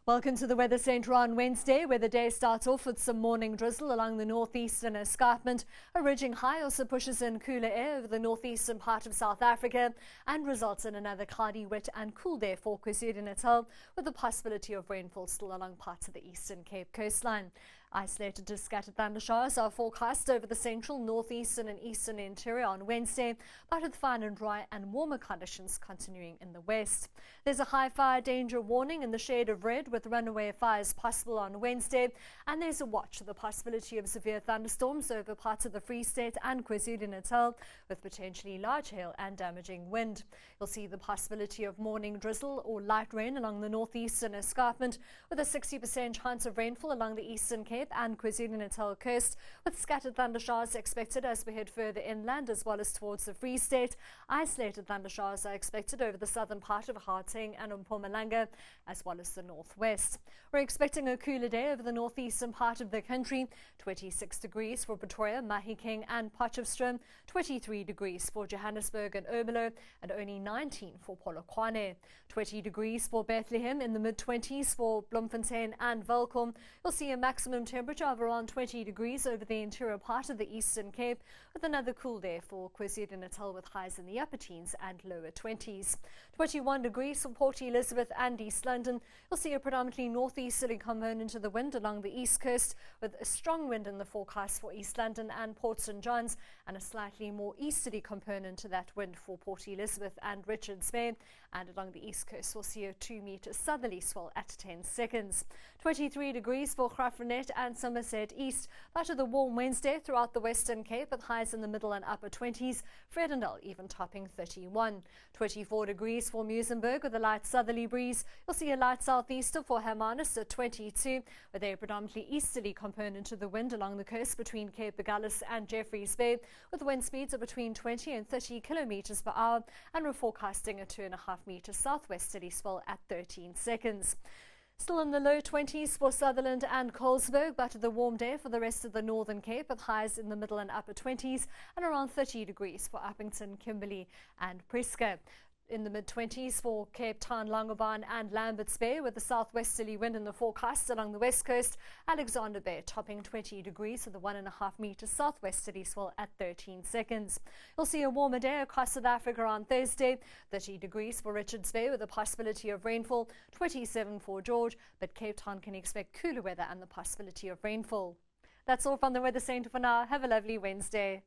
Welcome to the Weather Centre on Wednesday, where the day starts off with some morning drizzle along the northeastern escarpment. A ridging high also pushes in cooler air over the northeastern part of South Africa and results in another cloudy, wet and cool day for KwaZulu-Natal, with the possibility of rainfall still along parts of the Eastern Cape coastline. Isolated to scattered thundershowers are forecast over the central, northeastern and eastern interior on Wednesday, but with fine and dry and warmer conditions continuing in the west. There's a high fire danger warning in the shade of red, with runaway fires possible on Wednesday, and there's a watch for the possibility of severe thunderstorms over parts of the Free State and KwaZulu-Natal, with potentially large hail and damaging wind. You'll see the possibility of morning drizzle or light rain along the northeastern escarpment, with a 60% chance of rainfall along the Eastern Cape and KwaZulu-Natal coast, with scattered thundershowers expected as we head further inland as well as towards the Free State. Isolated thundershowers are expected over the southern part of Gauteng and Mpumalanga as well as the northwest. We're expecting a cooler day over the northeastern part of the country. 26 degrees for Pretoria, Mahikeng and Potchefstroom, 23 degrees for Johannesburg and Ermelo, and only 19 for Polokwane. 20 degrees for Bethlehem, in the mid-20s for Bloemfontein and Welkom. You'll see a maximum temperature of around 20 degrees over the interior part of the Eastern Cape, with another cool day for KwaZulu-Natal with highs in the upper teens and lower 20s. 21 degrees for Port Elizabeth and East London. You'll see a predominantly northeasterly component to the wind along the east coast, with a strong wind in the forecast for East London and Port St John's, and a slightly more easterly component to that wind for Port Elizabeth and Richards Bay. And along the east coast, we'll see a 2-metre southerly swell at 10 seconds. 23 degrees for Graaff-Reinet and Somerset East. But with a warm Wednesday throughout the Western Cape, with highs in the middle and upper 20s. Vredendal even topping 31. 24 degrees for Muizenberg with a light southerly breeze. You'll see a light southeaster for Hermanus at 22, with a predominantly easterly component to the wind along the coast between Cape Agulhas and Jeffreys Bay, with wind speeds of between 20 and 30 kilometres per hour, and we're forecasting a 2.5-metre southwesterly swell at 13 seconds. Still in the low 20s for Sutherland and Colesberg, but the warm day for the rest of the Northern Cape, with highs in the middle and upper 20s, and around 30 degrees for Uppington, Kimberley and Prieska. In the mid-20s for Cape Town, Longabon and Lambert's Bay, with the southwesterly wind in the forecast along the west coast. Alexander Bay topping 20 degrees with a 1.5-metre southwesterly swell at 13 seconds. You'll see a warmer day across South Africa on Thursday. 30 degrees for Richards Bay with a possibility of rainfall, 27 for George, but Cape Town can expect cooler weather and the possibility of rainfall. That's all from the Weather Centre for now. Have a lovely Wednesday.